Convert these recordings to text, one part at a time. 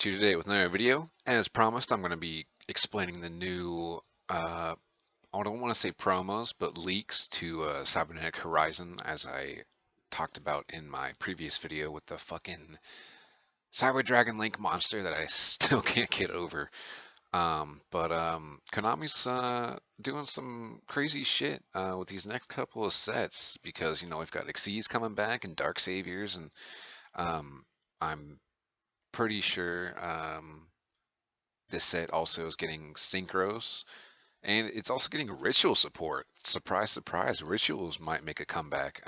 to you today with another video. As promised, I'm going to be explaining the new, I don't want to say promos, but leaks to Cybernetic Horizon, as I talked about in my previous video with the fucking Cyber Dragon Link monster that I still can't get over. Konami's doing some crazy shit with these next couple of sets because, you know, we've got Xyz coming back and Dark Saviors, and I'm pretty sure this set also is getting synchros, and it's also getting ritual support. Surprise, surprise, rituals might make a comeback,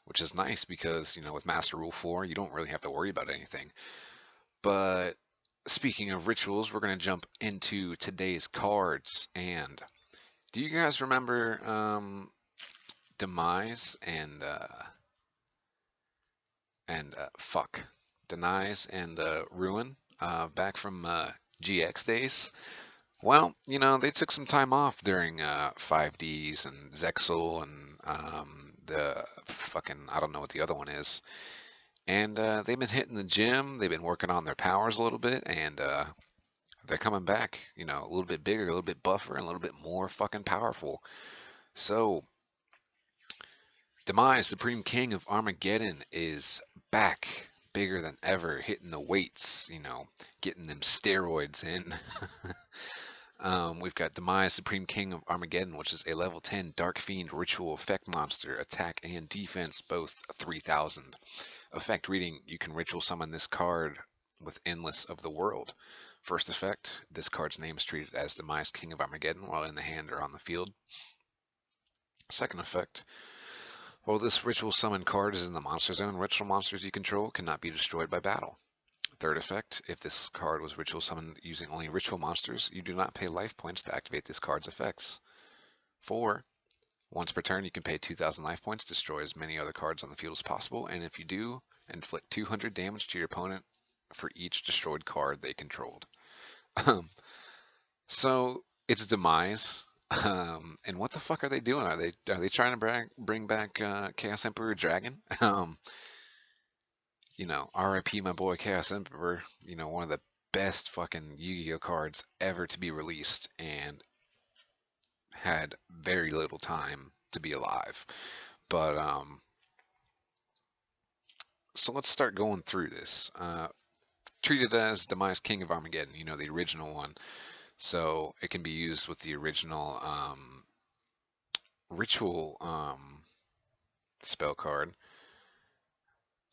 which is nice because, you know, with Master Rule 4, you don't really have to worry about anything. But speaking of rituals, we're going to jump into today's cards. And do you guys remember Demise and Demise and Ruin back from GX days? Well, you know, they took some time off during 5Ds and Zexal and the fucking, I don't know what the other one is. And they've been hitting the gym, they've been working on their powers a little bit, and they're coming back, you know, a little bit bigger, a little bit buffer, and a little bit more fucking powerful. So, Demise, Supreme King of Armageddon, is back, bigger than ever, hitting the weights, you know, getting them steroids in. We've got Demise, Supreme King of Armageddon, which is a level 10 Dark Fiend Ritual Effect Monster, attack and defense both 3000. Effect reading, you can ritual summon this card with Endless of the World. First effect, this card's name is treated as Demise, King of Armageddon while in the hand or on the field. Second effect, while this ritual summon card is in the monster zone, ritual monsters you control cannot be destroyed by battle. Third effect, if this card was ritual summoned using only ritual monsters, you do not pay life points to activate this card's effects. 4. Once per turn, you can pay 2,000 life points, destroy as many other cards on the field as possible, and if you do, inflict 200 damage to your opponent for each destroyed card they controlled. So it's Demise, and what the fuck are they doing? Are they trying to bring back Chaos Emperor Dragon? You know, RIP my boy Chaos Emperor. You know, one of the best fucking Yu-Gi-Oh cards ever to be released, and had very little time to be alive. But so let's start going through this. Treated as Demise, King of Armageddon, you know, the original one. So it can be used with the original ritual spell card.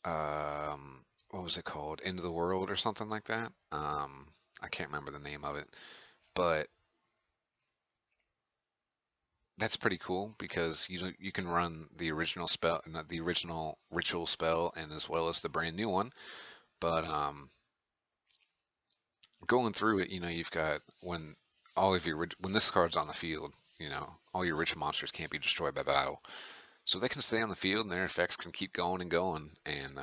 What was it called? End of the World or something like that. I can't remember the name of it, but that's pretty cool because you can run the original spell, not the original ritual spell, and as well as the brand new one. But going through it, you know, you've got when this card's on the field, you know, all your ritual monsters can't be destroyed by battle, so they can stay on the field and their effects can keep going and going. And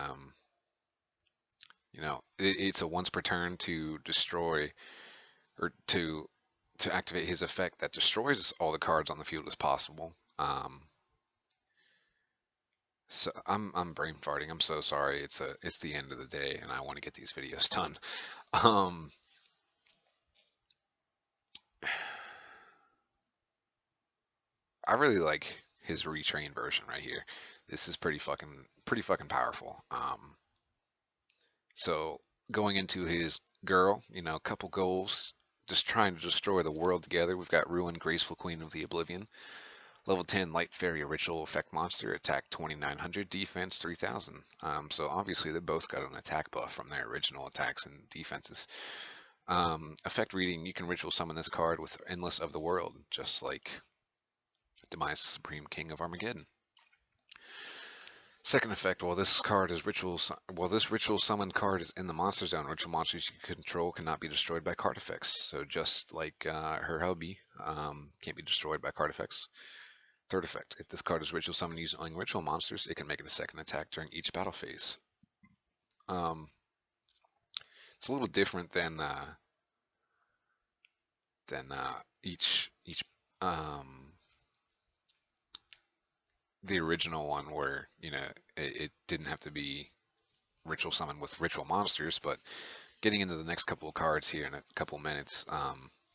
you know, it's a once per turn to destroy or to activate his effect that destroys all the cards on the field as possible. So I'm brain farting. I'm so sorry. It's the end of the day and I want to get these videos done. I really like his retrained version right here. This is pretty fucking powerful. So going into his girl, you know, couple goals, just trying to destroy the world together. We've got Ruin, Graceful Queen of the Oblivion. Level 10 Light Fairy Ritual Effect Monster, attack 2900, defense 3000. So obviously they both got an attack buff from their original attacks and defenses. Effect reading, you can ritual summon this card with Endless of the World, just like Demise, Supreme King of Armageddon. Second effect, while this ritual summon card is in the monster zone, ritual monsters you control cannot be destroyed by card effects. So just like her hubby, can't be destroyed by card effects. Third effect, if this card is ritual summoned using ritual monsters, it can make it a second attack during each battle phase. It's a little different than each the original one, where, you know, it didn't have to be ritual summoned with ritual monsters, but getting into the next couple of cards here in a couple minutes,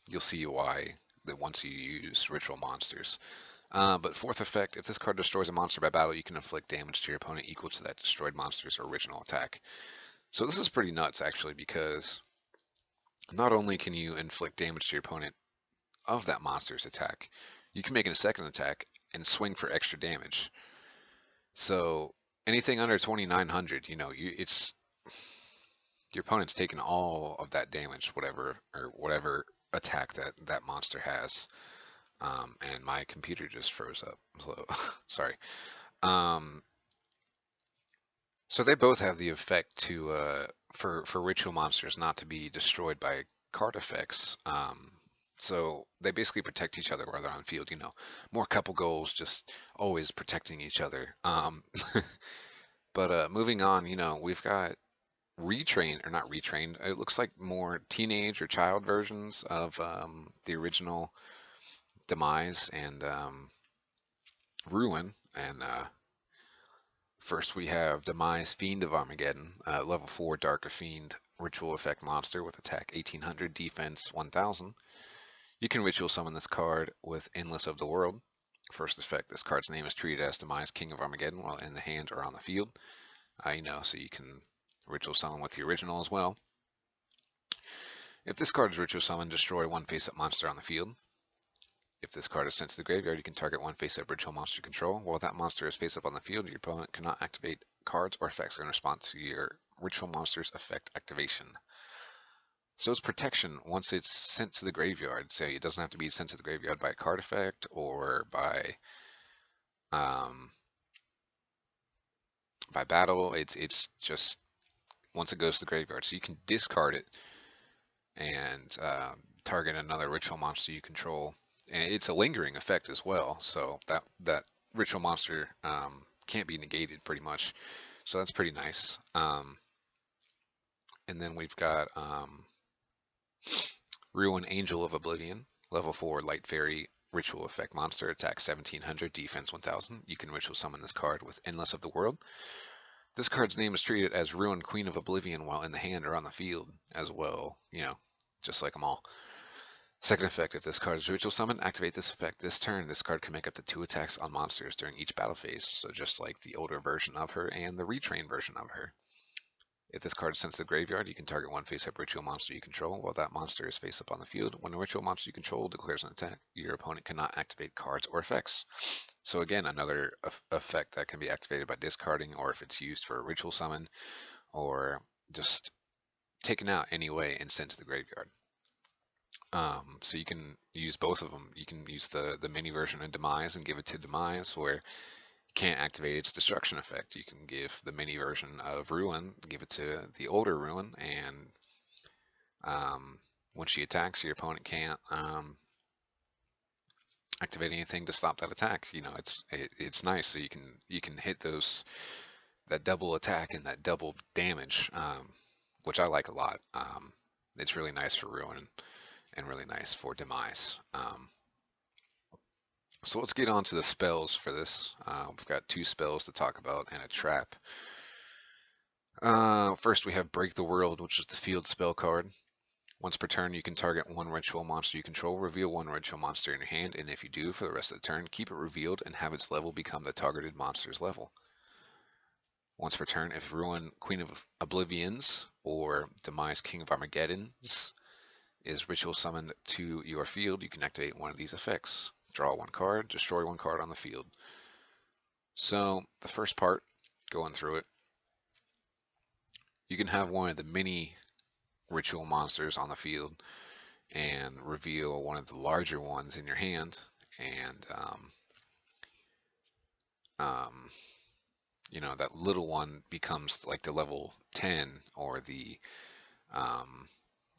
you'll see why that once you use ritual monsters. But fourth effect, if this card destroys a monster by battle, you can inflict damage to your opponent equal to that destroyed monster's original attack. So this is pretty nuts actually, because not only can you inflict damage to your opponent of that monster's attack, you can make it a second attack and swing for extra damage. So anything under 2900, it's your opponent's taking all of that damage, whatever attack that monster has. And my computer just froze up. So, sorry. Um, so they both have the effect to for ritual monsters not to be destroyed by card effects. So they basically protect each other while they're on the field. More couple goals, just always protecting each other. But moving on, we've got retrained or not retrained. It looks like more teenage or child versions of the original Demise and Ruin. And first we have Demise, Fiend of Armageddon, level 4 Dark Fiend ritual effect monster with attack 1800, defense 1000. You can ritual summon this card with Endless of the World. First effect, this card's name is treated as Demise, King of Armageddon while in the hand or on the field. So you can ritual summon with the original as well. If this card is ritual summoned, destroy one face-up monster on the field. If this card is sent to the graveyard, you can target one face-up ritual monster you control. While that monster is face-up on the field, your opponent cannot activate cards or effects in response to your ritual monster's effect activation. So it's protection once it's sent to the graveyard. So it doesn't have to be sent to the graveyard by a card effect or by battle. It's just once it goes to the graveyard. So you can discard it and target another ritual monster you control. And it's a lingering effect as well, so that ritual monster can't be negated pretty much. So that's pretty nice. And then we've got Ruin, Angel of Oblivion, level 4 Light Fairy ritual effect monster, attack 1700, defense 1000. You can ritual summon this card with Endless of the World. This card's name is treated as Ruin, Queen of Oblivion while in the hand or on the field as well, just like them all. Second effect, if this card is ritual summoned, activate this effect this turn. This card can make up to 2 attacks on monsters during each battle phase, so just like the older version of her and the retrained version of her. If this card is sent to the graveyard, you can target one face-up ritual monster you control while that monster is face-up on the field. When a ritual monster you control declares an attack, your opponent cannot activate cards or effects. So again, another effect that can be activated by discarding, or if it's used for a ritual summon, or just taken out anyway and sent to the graveyard. So you can use both of them. You can use the mini version of Demise and give it to Demise, where you can't activate its destruction effect. You can give the mini version of Ruin, give it to the older Ruin, and when she attacks, your opponent can't activate anything to stop that attack. It's nice, so you can hit that double attack and that double damage, which I like a lot. It's really nice for Ruin and really nice for Demise. So let's get on to the spells for this. We've got 2 spells to talk about and a trap. First we have Break the World, which is the field spell card. Once per turn, you can target one ritual monster you control, reveal one ritual monster in your hand, and if you do, for the rest of the turn, keep it revealed and have its level become the targeted monster's level. Once per turn, if Ruin, Queen of Oblivions, or Demise, King of Armageddons is ritual summoned to your field, you can activate one of these effects. Draw 1 card, destroy 1 card on the field. So the first part, going through it, you can have one of the mini ritual monsters on the field and reveal one of the larger ones in your hand, and that little one becomes like the level 10 or the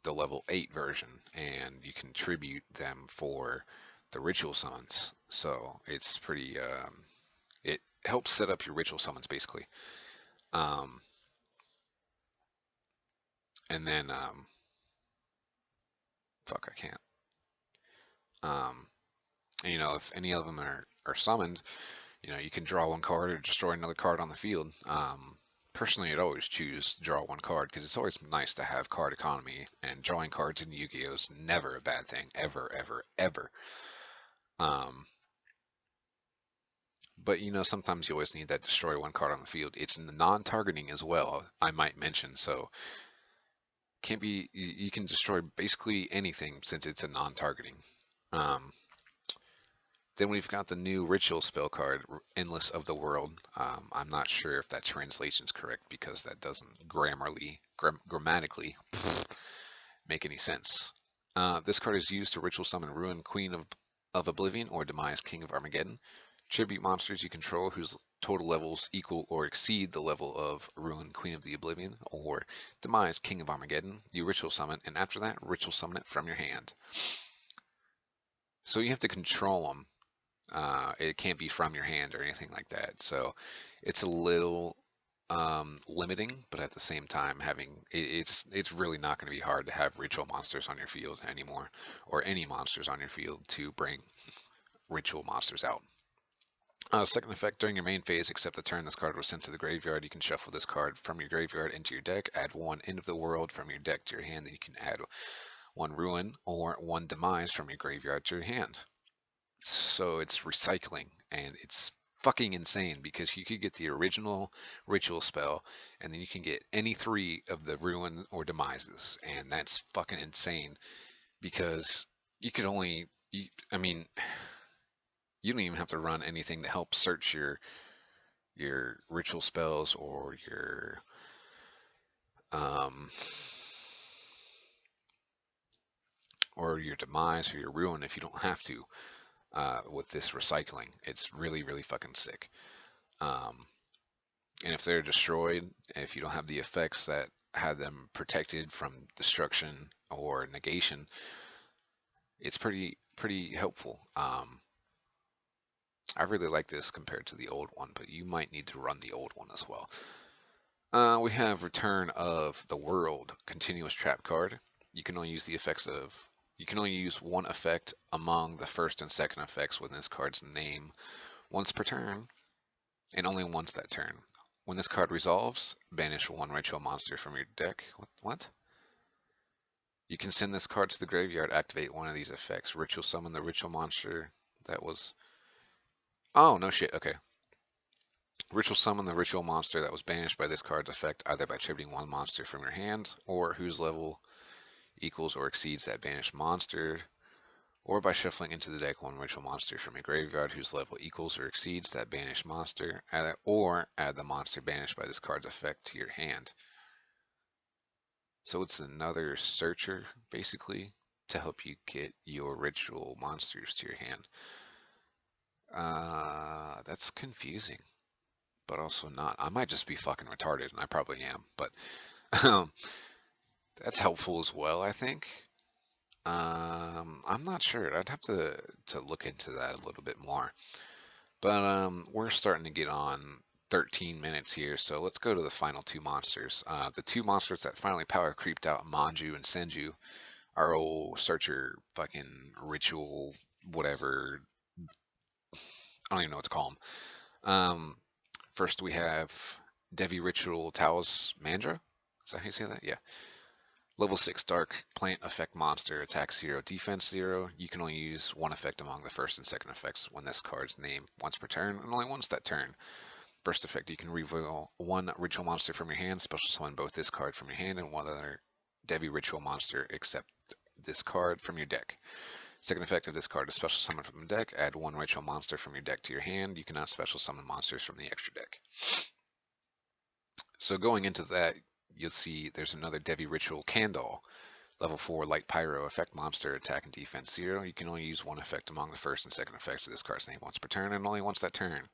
level 8 version, and you can tribute them for the ritual summons. So it's pretty it helps set up your ritual summons basically. And then fuck, I can't. If any of them are summoned, you can draw 1 card or destroy another card on the field. personally, I'd always choose draw one card because it's always nice to have card economy, and drawing cards in Yu-Gi-Oh is never a bad thing, ever, ever, ever. Um, but sometimes you always need that destroy one card on the field. It's non-targeting as well, I might mention, so can't be you can destroy basically anything since it's a non-targeting. Um, then we've got the new ritual spell card, Endless of the World. I'm not sure if that translation is correct because that doesn't grammatically make any sense. This card is used to ritual summon Ruin Queen of Oblivion or Demise King of Armageddon. Tribute monsters you control whose total levels equal or exceed the level of Ruin Queen of the Oblivion or Demise King of Armageddon. You ritual summon, and after that, ritual summon it from your hand. So you have to control them. It can't be from your hand or anything like that. So it's a little limiting, but at the same time, it's really not going to be hard to have ritual monsters on your field anymore, or any monsters on your field to bring ritual monsters out. Second effect, during your main phase, except the turn this card was sent to the graveyard, you can shuffle this card from your graveyard into your deck, add one End of the World from your deck to your hand, then you can add one Ruin or one Demise from your graveyard to your hand. So it's recycling, and it's fucking insane because you could get the original ritual spell, and then you can get any three of the Ruin or Demises, and that's fucking insane because you could only, I mean, you don't even have to run anything to help search your ritual spells or um, your Demise or your Ruin if you don't have to. With this recycling, it's really, really fucking sick. Um, and if they're destroyed, if you don't have the effects that had them protected from destruction or negation, it's pretty helpful. I really like this compared to the old one, but you might need to run the old one as well. We have Return of the World, continuous trap card. You can only use one effect among the first and second effects within this card's name once per turn, and only once that turn. When this card resolves, banish one ritual monster from your deck. What? You can send this card to the graveyard, activate one of these effects, ritual summon the ritual monster that was... Oh, no shit, okay. Ritual summon the ritual monster that was banished by this card's effect, either by tributing one monster from your hand, or whose level equals or exceeds that banished monster, or by shuffling into the deck one ritual monster from your graveyard whose level equals or exceeds that banished monster, or add the monster banished by this card's effect to your hand. So it's another searcher, basically, to help you get your ritual monsters to your hand. That's confusing, but also not. I might just be fucking retarded, and I probably am, but that's helpful as well, I think. I'm not sure. I'd have to look into that a little bit more. But we're starting to get on 13 minutes here, so let's go to the final two monsters. The two monsters that finally power creeped out, Manju and Senju, our old searcher fucking ritual, whatever. I don't even know what to call them. First we have Devi Ritual Tao's Mandra. Is that how you say that? Yeah. Level 6 Dark Plant Effect Monster, attack 0, defense 0. You can only use one effect among the first and second effects when this card's named once per turn, and only once that turn. First effect, you can reveal one ritual monster from your hand, special summon both this card from your hand and one other Devi Ritual monster except this card from your deck. Second effect of this card is special summon from the deck, add one ritual monster from your deck to your hand. You cannot special summon monsters from the extra deck. So going into that, you'll see there's another Devi Ritual Candle, level 4 Light Pyro effect monster, attack and defense 0. You can only use one effect among the first and second effects of this card's name once per turn, and only once that turn.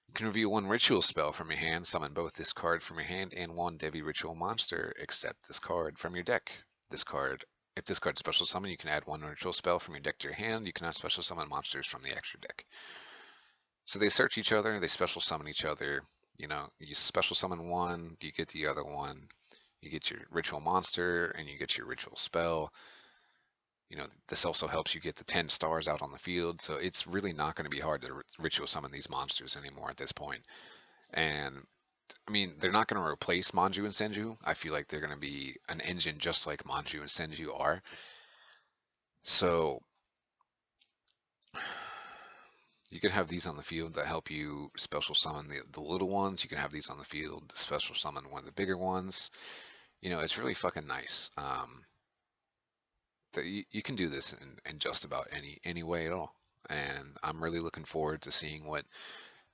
You can reveal one ritual spell from your hand, summon both this card from your hand and one Devi Ritual monster, except this card from your deck. If this card is special summon, you can add one ritual spell from your deck to your hand. You cannot special summon monsters from the extra deck. So they search each other, they special summon each other. You special summon one, you get the other one, you get your ritual monster, and you get your ritual spell. This also helps you get the 10 stars out on the field, so it's really not going to be hard to ritual summon these monsters anymore at this point. And I mean, they're not going to replace Manju and Senju. I feel like they're going to be an engine just like Manju and Senju are. So you can have these on the field that help you special summon the little ones. You can have these on the field to special summon one of the bigger ones. You know, it's really fucking nice. That you can do this in just about any way at all. And I'm really looking forward to seeing what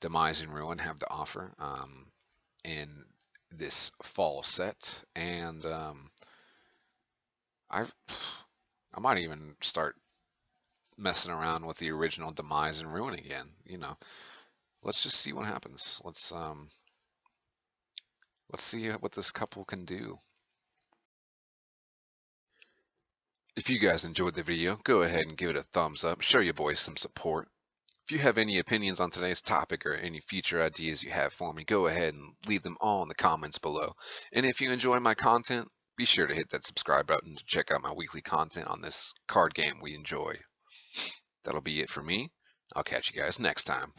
Demise and Ruin have to offer in this fall set. And I I might even start messing around with the original Demise and Ruin again. You know, let's just see what happens. Let's see what this couple can do. If you guys enjoyed the video, go ahead and give it a thumbs up. Show your boys some support. If you have any opinions on today's topic or any future ideas you have for me, go ahead and leave them all in the comments below. And if you enjoy my content, be sure to hit that subscribe button to check out my weekly content on this card game we enjoy. That'll be it for me. I'll catch you guys next time.